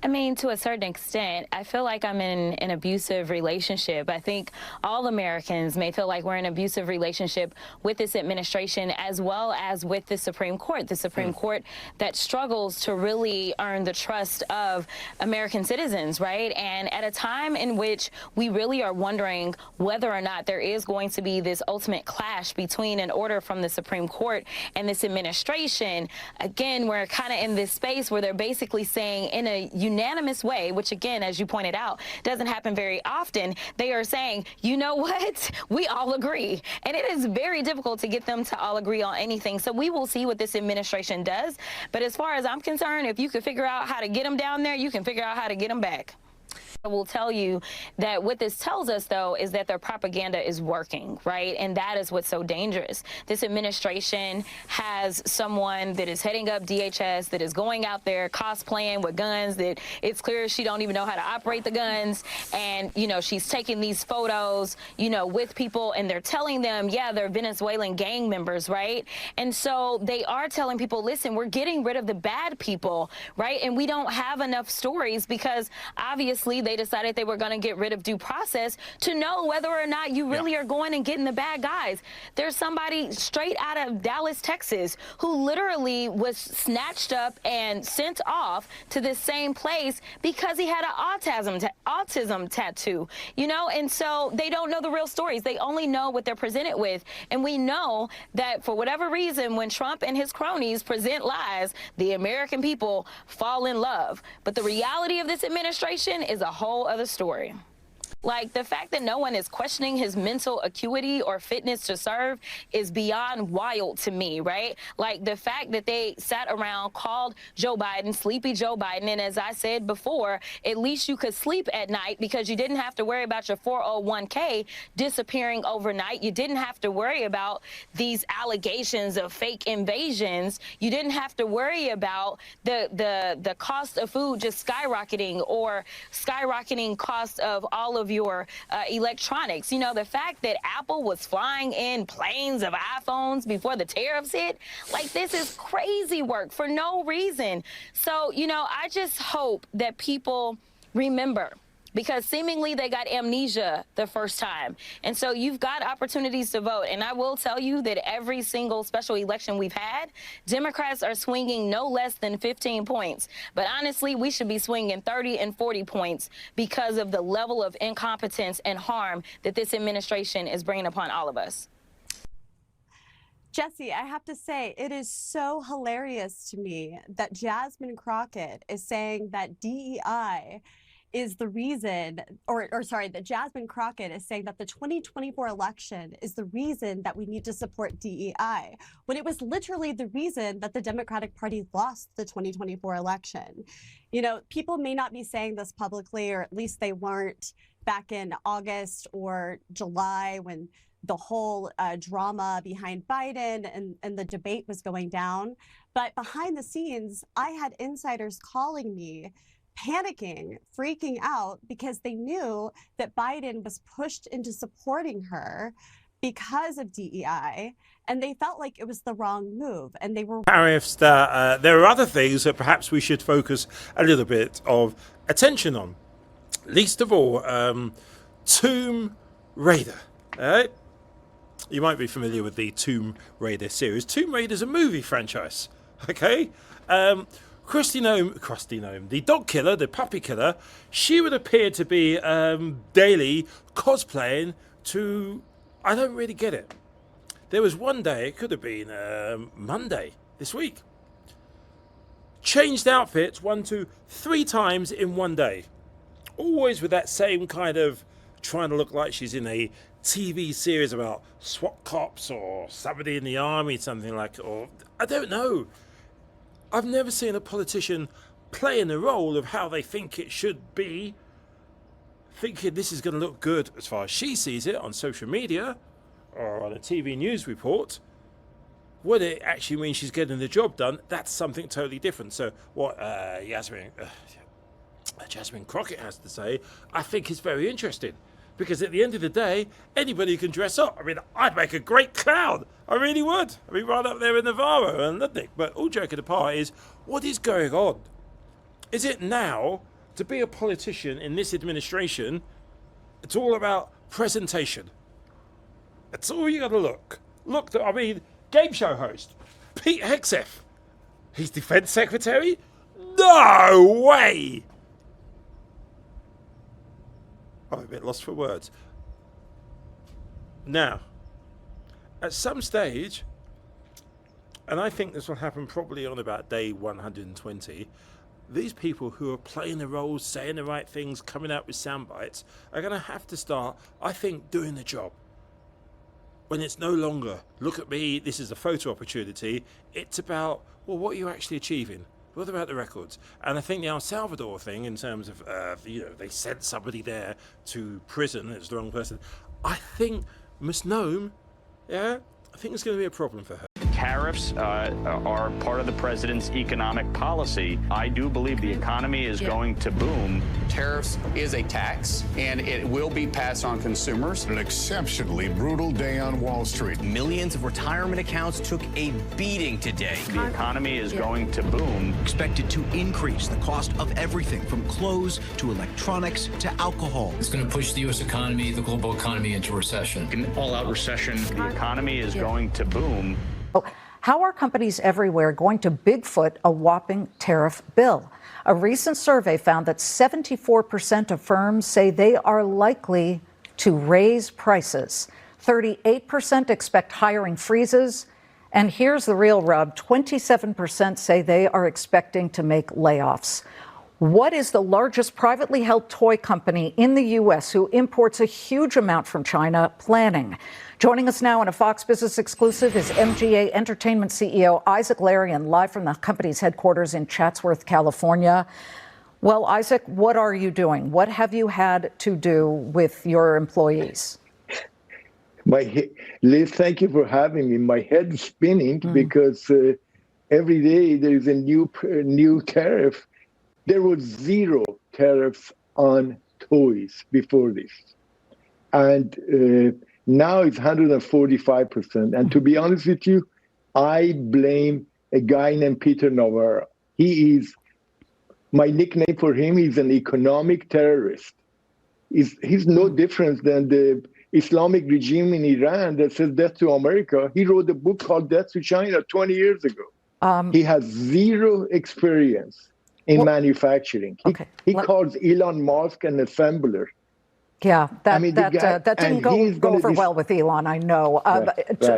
I mean, to a certain extent, I feel like I'm in an abusive relationship. I think all Americans may feel like we're in an abusive relationship with this administration as well as with the Supreme Court that struggles to really earn the trust of American citizens, right? And at a time in which we really are wondering whether or not there is going to be this ultimate clash between an order from the Supreme Court and this administration, again, we're kind of in this space where they're basically saying in a unanimous way, which again, as you pointed out, doesn't happen very often, they are saying, you know what, we all agree. And it is very difficult to get them to all agree on anything. So we will see what this administration does. But as far as I'm concerned, if you can figure out how to get them down there, you can figure out how to get them back. I will tell you that what this tells us, though, is that their propaganda is working, right? And that is what's so dangerous. This administration has someone that is heading up DHS that is going out there cosplaying with guns that it's clear she don't even know how to operate the guns. And, you know, she's taking these photos, you know, with people and they're telling them, yeah, they're Venezuelan gang members, right? And so they are telling people, listen, we're getting rid of the bad people, right? And we don't have enough stories because obviously they decided they were going to get rid of due process to know whether or not you really are going and getting the bad guys. There's somebody straight out of Dallas, Texas, who literally was snatched up and sent off to this same place because he had an autism tattoo, you know, and so they don't know the real stories. They only know what they're presented with. And we know that for whatever reason, when Trump and his cronies present lies, the American people fall in love. But the reality of this administration is a whole other story. Like, the fact that no one is questioning his mental acuity or fitness to serve is beyond wild to me, right? Like, the fact that they sat around, called Joe Biden, Sleepy Joe Biden, and as I said before, at least you could sleep at night because you didn't have to worry about your 401k disappearing overnight. You didn't have to worry about these allegations of fake invasions. You didn't have to worry about the cost of food just skyrocketing or skyrocketing cost of all of your electronics. You know, the fact that Apple was flying in planes of iPhones before the tariffs hit, like, this is crazy work for no reason. So, you know, I just hope that people remember, because seemingly they got amnesia the first time. And so you've got opportunities to vote. And I will tell you that every single special election we've had, Democrats are swinging no less than 15 points. But honestly, we should be swinging 30 and 40 points because of the level of incompetence and harm that this administration is bringing upon all of us. Jesse, I have to say, it is so hilarious to me that Jasmine Crockett is saying that DEI is the reason, that Jasmine Crockett is saying that the 2024 election is the reason that we need to support DEI, when it was literally the reason that the Democratic Party lost the 2024 election. You know, people may not be saying this publicly, or at least they weren't back in August or July when the whole drama behind Biden and the debate was going down. But behind the scenes, I had insiders calling me, panicking, freaking out, because they knew that Biden was pushed into supporting her because of DEI, and they felt like it was the wrong move, and they were tariffs. That there are other things that perhaps we should focus a little bit of attention on. Least of all, Tomb Raider. You might be familiar with the Tomb Raider series. Tomb Raider is a movie franchise. Okay. KRISTI Noem, the dog killer, the puppy killer, she would appear to be daily cosplaying to, I don't really get it. There was one day, it could have been Monday this week, changed outfits 1 to 3 times in one day. Always with that same kind of trying to look like she's in a TV series about SWAT cops or somebody in the army, something like, or I don't know. I've never seen a politician playing the role of how they think it should be, thinking this is going to look good as far as she sees it on social media or on a TV news report. Whether it actually means she's getting the job done, that's something totally different. So what Jasmine Crockett has to say, I think is very interesting. Because at the end of the day, anybody can dress up. I mean, I'd make a great clown. I really would. I'd be right up there in Navarro and Ludwig. But all joking apart is, what is going on? Is it now, to be a politician in this administration, it's all about presentation. That's all you got to look. I mean, game show host, Pete Hegseth. He's defense secretary? No way! I'm a bit lost for words. Now, at some stage, and I think this will happen probably on about day 120, these people who are playing the roles, saying the right things, coming out with sound bites, are going to have to start, I think, doing the job. When it's no longer, look at me, this is a photo opportunity, it's about, well, what are you actually achieving? What about the records? And I think the El Salvador thing, in terms of, they sent somebody there to prison, it's the wrong person. I think Ms. Noem, I think it's going to be a problem for her. Tariffs are part of the president's economic policy. I do believe the economy is going to boom. Tariffs is a tax, and it will be passed on consumers. An exceptionally brutal day on Wall Street. Millions of retirement accounts took a beating today. The economy is going to boom. Expected to increase the cost of everything from clothes to electronics to alcohol. It's going to push the U.S. economy, the global economy, into recession. An all-out recession. The economy is going to boom. How are companies everywhere going to Bigfoot a whopping tariff bill? A recent survey found that 74% of firms say they are likely to raise prices. 38% expect hiring freezes. And here's the real rub, 27% say they are expecting to make layoffs. What is the largest privately held toy company in the U.S. who imports a huge amount from China planning? Joining us now in a Fox Business exclusive is MGA Entertainment CEO Isaac Larian, live from the company's headquarters in Chatsworth, California. Well, Isaac, what are you doing? What have you had to do with your employees? Liz, thank you for having me. My head is spinning because every day there is a new tariff. There was zero tariffs on toys before this. And now it's 145%. And to be honest with you, I blame a guy named Peter Navarro. My nickname for him is an economic terrorist. He's no different than the Islamic regime in Iran that says death to America. He wrote a book called Death to China 20 years ago. He has zero experience in manufacturing. He calls Elon Musk an assembler. Yeah, that didn't go over well with Elon, I know.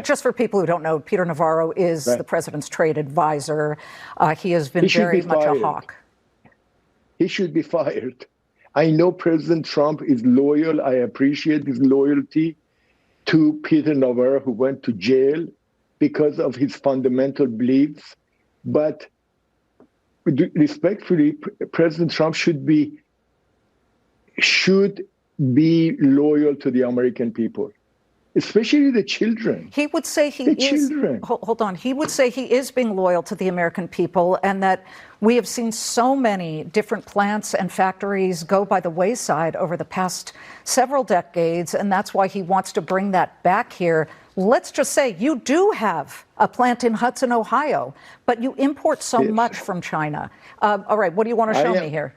Just for people who don't know, Peter Navarro is the president's trade advisor. He has been very much a hawk. He should be fired. I know President Trump is loyal. I appreciate his loyalty to Peter Navarro, who went to jail because of his fundamental beliefs. But respectfully, President Trump should be be loyal to the American people, especially the children. He would say he is. Hold on. He would say he is being loyal to the American people, and that we have seen so many different plants and factories go by the wayside over the past several decades, and that's why he wants to bring that back here. Let's just say you do have a plant in Hudson, Ohio, but you import so much from China. All right, what do you want to show me here?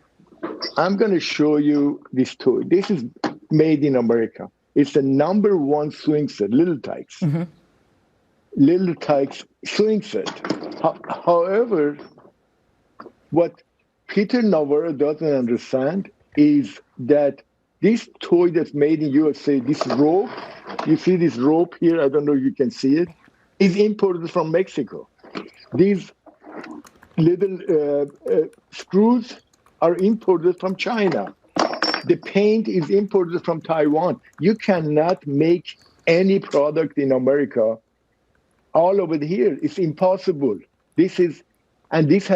I'm going to show you this toy. This is made in America. It's the #1 swing set, Little Tykes. Little Tykes swing set. However, what Peter Navarro doesn't understand is that this toy that's made in USA, this rope, you see this rope here, I don't know if you can see it, is imported from Mexico. These little screws are imported from China. The paint is imported from Taiwan. You cannot make any product in America all over here. It's impossible. This has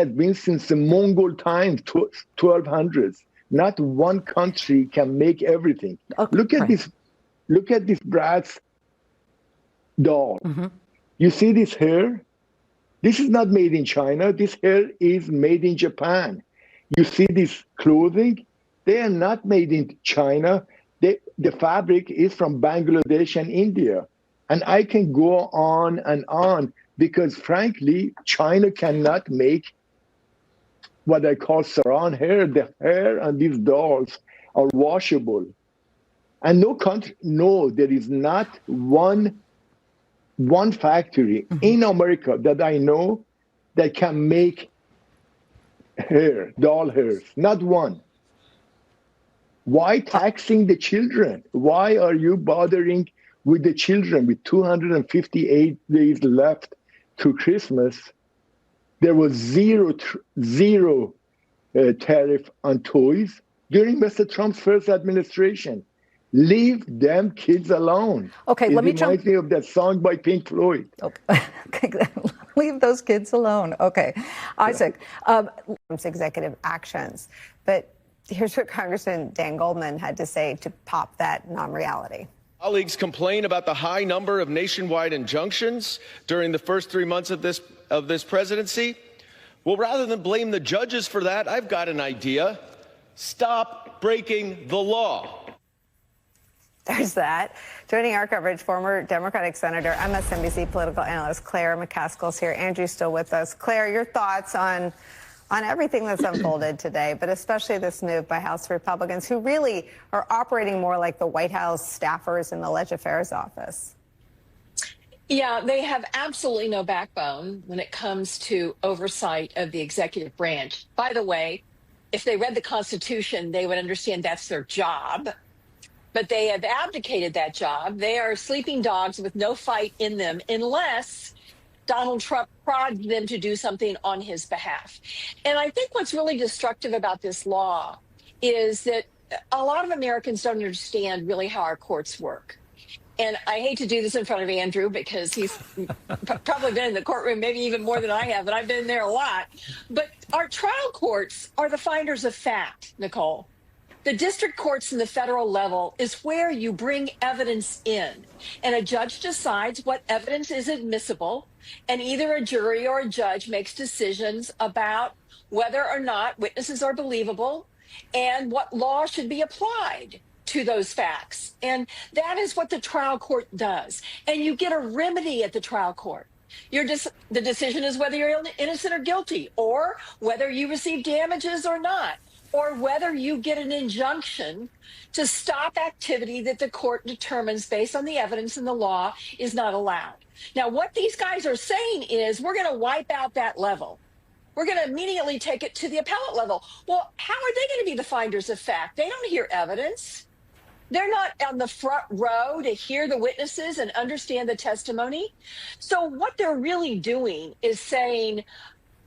been since the Mongol times, 1200s. Not one country can make everything. Look at this. Look at this Bratz doll. You see this hair? This is not made in China. This hair is made in Japan. You see this clothing? They are not made in China. The fabric is from Bangladesh and India. And I can go on and on because, frankly, China cannot make what I call surround hair. The hair on these dolls are washable. And no country, no, there is not one factory in America that I know that can make hair, doll hairs, not one. Why taxing the children? Why are you bothering with the children? With 258 days left to Christmas, there was zero tariff on toys during Mr. Trump's first administration. Leave them kids alone. Okay, let me jump. It reminds me of that song by Pink Floyd. Okay. Leave those kids alone. Okay. Isaac. Executive actions. But here's what Congressman Dan Goldman had to say to pop that non-reality. Colleagues complain about the high number of nationwide injunctions during the first 3 months of this presidency. Well, rather than blame the judges for that, I've got an idea. Stop breaking the law. There's that. Joining our coverage, former Democratic Senator, MSNBC political analyst Claire McCaskill's here. Andrew's still with us. Claire, your thoughts on everything that's unfolded today, but especially this move by House Republicans who really are operating more like the White House staffers in the Ledge Affairs office. Yeah, they have absolutely no backbone when it comes to oversight of the executive branch. By the way, if they read the Constitution, they would understand that's their job. But they have abdicated that job. They are sleeping dogs with no fight in them unless Donald Trump prods them to do something on his behalf. And I think what's really destructive about this law is that a lot of Americans don't understand really how our courts work. And I hate to do this in front of Andrew because he's probably been in the courtroom maybe even more than I have, and I've been there a lot. But our trial courts are the finders of fact, Nicole. The district courts in the federal level is where you bring evidence in, and a judge decides what evidence is admissible, and either a jury or a judge makes decisions about whether or not witnesses are believable and what law should be applied to those facts. And that is what the trial court does. And you get a remedy at the trial court. The decision is whether you're innocent or guilty, or whether you receive damages or not, or whether you get an injunction to stop activity that the court determines based on the evidence in the law is not allowed. Now, what these guys are saying is we're going to wipe out that level. We're going to immediately take it to the appellate level. Well, how are they going to be the finders of fact? They don't hear evidence. They're not on the front row to hear the witnesses and understand the testimony. So what they're really doing is saying,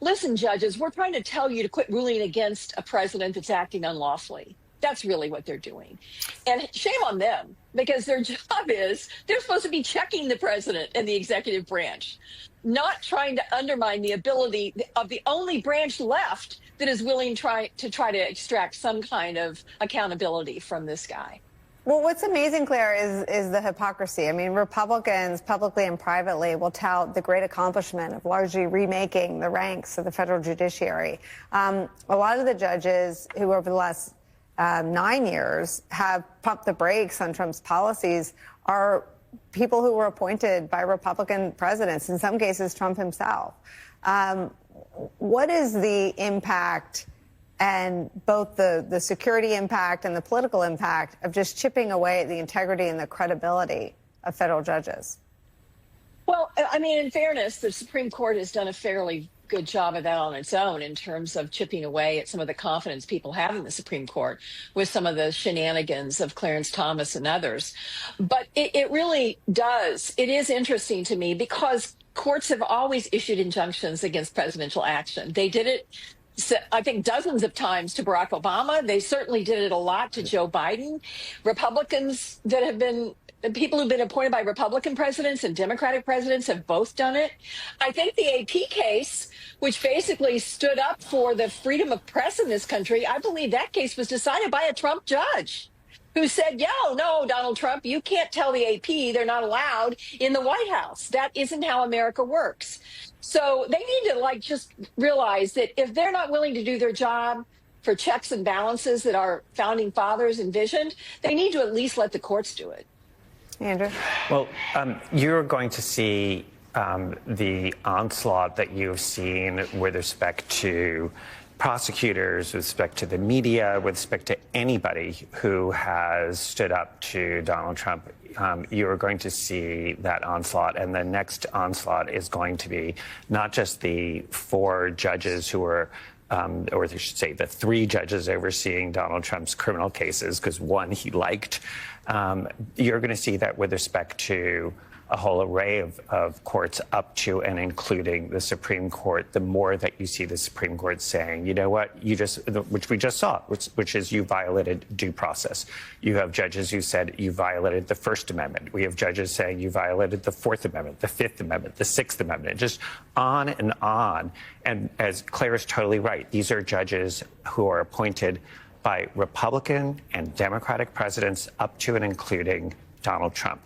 listen, judges, we're trying to tell you to quit ruling against a president that's acting unlawfully. That's really what they're doing. And shame on them, because their job is they're supposed to be checking the president and the executive branch, not trying to undermine the ability of the only branch left that is willing to try to extract some kind of accountability from this guy. Well, what's amazing, Claire, is the hypocrisy. I mean, Republicans, publicly and privately, will tout the great accomplishment of largely remaking the ranks of the federal judiciary. A lot of the judges who over the last 9 years have pumped the brakes on Trump's policies are people who were appointed by Republican presidents, in some cases Trump himself. What is the impact, and both the security impact and the political impact, of just chipping away at the integrity and the credibility of federal judges? Well, I mean, in fairness, the Supreme Court has done a fairly good job of that on its own in terms of chipping away at some of the confidence people have in the Supreme Court with some of the shenanigans of Clarence Thomas and others. But it really does. It is interesting to me because courts have always issued injunctions against presidential action. They did it, I think, dozens of times to Barack Obama. They certainly did it a lot to Joe Biden. Republicans that have been, people who've been appointed by Republican presidents and Democratic presidents have both done it. I think the AP case, which basically stood up for the freedom of press in this country, I believe that case was decided by a Trump judge who said, no, Donald Trump, you can't tell the AP they're not allowed in the White House. That isn't how America works. So they need to just realize that if they're not willing to do their job for checks and balances that our founding fathers envisioned, they need to at least let the courts do it. Andrew? Well, you're going to see the onslaught that you've seen with respect to prosecutors, with respect to the media, with respect to anybody who has stood up to Donald Trump, you are going to see that onslaught. And the next onslaught is going to be not just the 4 judges who are, or I should say the 3 judges overseeing Donald Trump's criminal cases, because 1 he liked. You're going to see that with respect to a whole array of courts up to and including the Supreme Court. The more that you see the Supreme Court saying, you know what, which we just saw, which is you violated due process. You have judges who said you violated the First Amendment. We have judges saying you violated the Fourth Amendment, the Fifth Amendment, the Sixth Amendment, just on and on. And as Claire is totally right, these are judges who are appointed by Republican and Democratic presidents up to and including Donald Trump.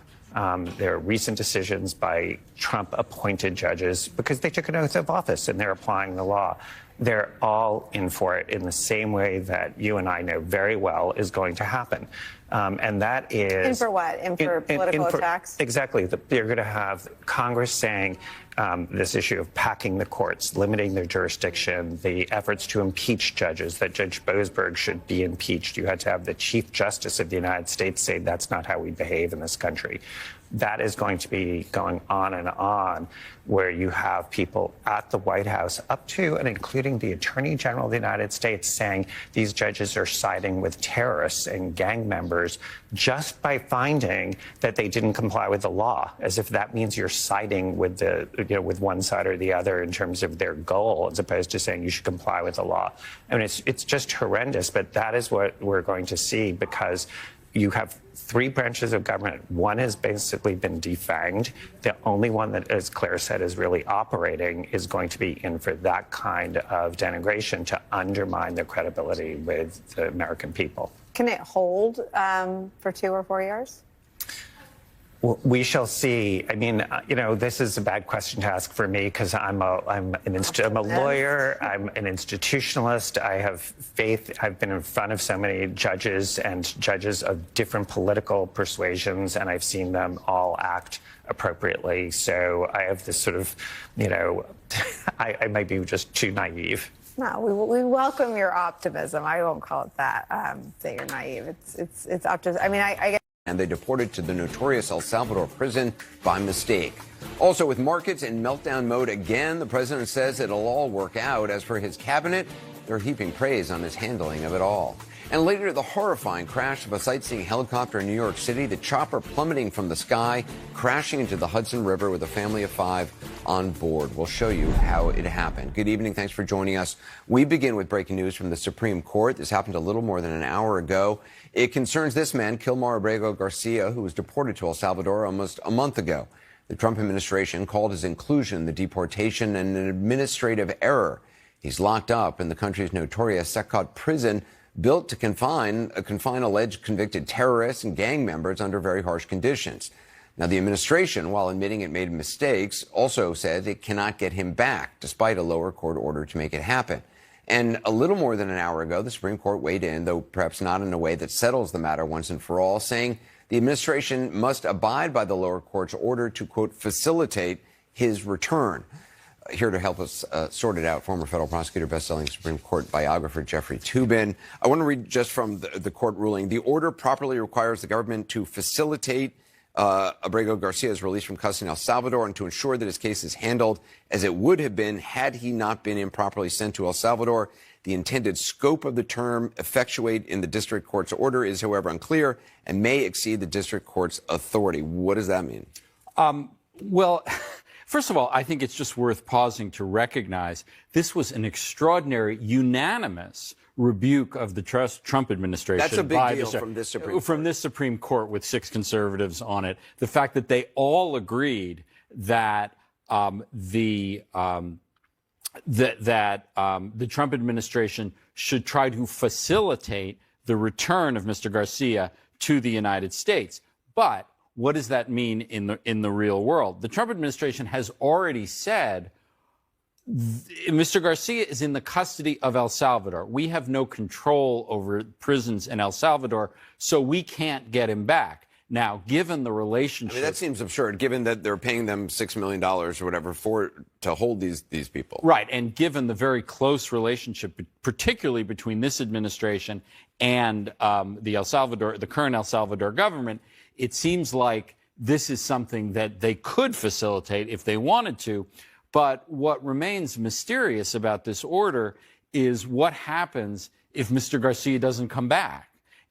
There are recent decisions by Trump-appointed judges because they took an oath of office and they're applying the law. They're all in for it in the same way that you and I know very well is going to happen. And that is... In for what? In for political attacks? Exactly. You're going to have Congress saying this issue of packing the courts, limiting their jurisdiction, the efforts to impeach judges, that Judge Boasberg should be impeached. You had to have the Chief Justice of the United States say that's not how we behave in this country. That is going to be going on and on, where you have people at the White House up to and including the Attorney General of the United States saying these judges are siding with terrorists and gang members just by finding that they didn't comply with the law, as if that means you're siding with with one side or the other in terms of their goal, as opposed to saying you should comply with the law. I mean, it's just horrendous, but that is what we're going to see because you have 3 branches of government. One has basically been defanged. The only one that, as Claire said, is really operating is going to be in for that kind of denigration to undermine their credibility with the American people. Can it hold for 2 or 4 years? Well, we shall see. I mean, this is a bad question to ask for me because I'm a lawyer. I'm an institutionalist. I have faith. I've been in front of so many judges and judges of different political persuasions, and I've seen them all act appropriately. So I have this sort of, I might be just too naive. No, we welcome your optimism. I won't call it that. That you're naive. It's optimism. I mean, I guess. And they deported to the notorious El Salvador prison by mistake. Also, with markets in meltdown mode again, the president says it'll all work out. As for his cabinet, they're heaping praise on his handling of it all. And later, the horrifying crash of a sightseeing helicopter in New York City, the chopper plummeting from the sky, crashing into the Hudson River with a family of 5 on board. We'll show you how it happened. Good evening. Thanks for joining us. We begin with breaking news from the Supreme Court. This happened a little more than an hour ago. It concerns this man, Kilmar Abrego Garcia, who was deported to El Salvador almost a month ago. The Trump administration called his inclusion in the deportation an administrative error. He's locked up in the country's notorious Secot prison, built to confine alleged convicted terrorists and gang members under very harsh conditions. Now, the administration, while admitting it made mistakes, also said it cannot get him back, despite a lower court order to make it happen. And a little more than an hour ago, the Supreme Court weighed in, though perhaps not in a way that settles the matter once and for all, saying the administration must abide by the lower court's order to, quote, facilitate his return. Here to help us sort it out, former federal prosecutor, best-selling Supreme Court biographer Jeffrey Toobin. I want to read just from the court ruling. The order properly requires the government to facilitate Abrego Garcia's release from custody in El Salvador and to ensure that his case is handled as it would have been had he not been improperly sent to El Salvador. The intended scope of the term effectuate in the district court's order is, however, unclear and may exceed the district court's authority. What does that mean? Well, first of all, I think it's just worth pausing to recognize this was an extraordinary, unanimous rebuke of the Trump administration. That's a big deal from this Supreme Court. From this Supreme Court with 6 conservatives on it. The fact that they all agreed that the Trump administration should try to facilitate the return of Mr. Garcia to the United States. But what does that mean in the real world? The Trump administration has already said Mr. Garcia is in the custody of El Salvador. We have no control over prisons in El Salvador, so we can't get him back. Now, given the relationship, I mean, that seems absurd, given that they're paying them $6 million or whatever to hold these people. Right, and given the very close relationship, particularly between this administration and the current El Salvador government, it seems like this is something that they could facilitate if they wanted to. But what remains mysterious about this order is what happens if Mr. Garcia doesn't come back.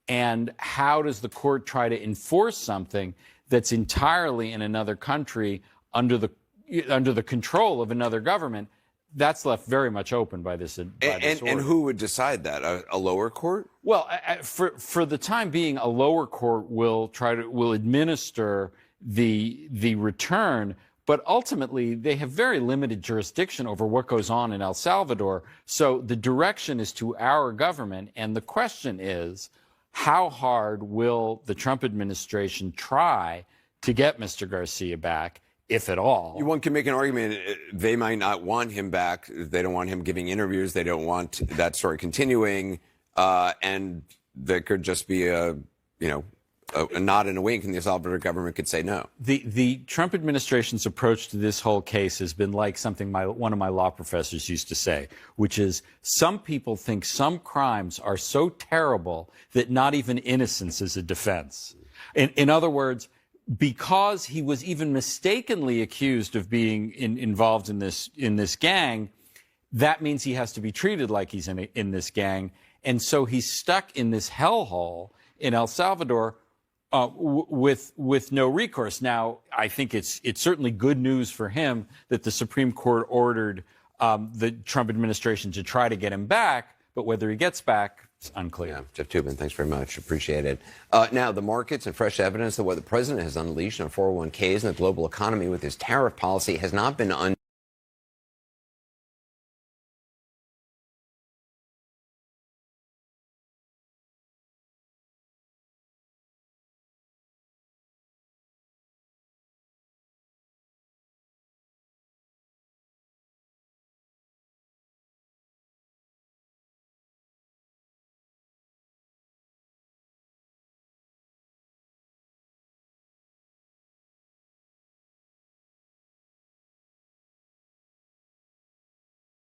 And how does the court try to enforce something that's entirely in another country under the control of another government? That's left very much open by this order. And who would decide that? A lower court? Well, for the time being, a lower court will administer the return, but ultimately they have very limited jurisdiction over what goes on in El Salvador. So the direction is to our government, and the question is, how hard will the Trump administration try to get Mr. Garcia back, if at all? One can make an argument they might not want him back. They don't want him giving interviews. They don't want that story continuing. And there could just be a nod and a wink, and the El Salvador government could say no. The Trump administration's approach to this whole case has been like something one of my law professors used to say, which is some people think some crimes are so terrible that not even innocence is a defense. In other words, because he was even mistakenly accused of being involved in this gang, that means he has to be treated like he's in this gang. And so he's stuck in this hellhole in El Salvador with no recourse. Now, I think it's certainly good news for him that the Supreme Court ordered the Trump administration to try to get him back, but whether he gets back, it's unclear. Yeah, Jeff Toobin, thanks very much. Appreciate it. Now, the markets and fresh evidence that what the president has unleashed on 401ks and the global economy with his tariff policy has not been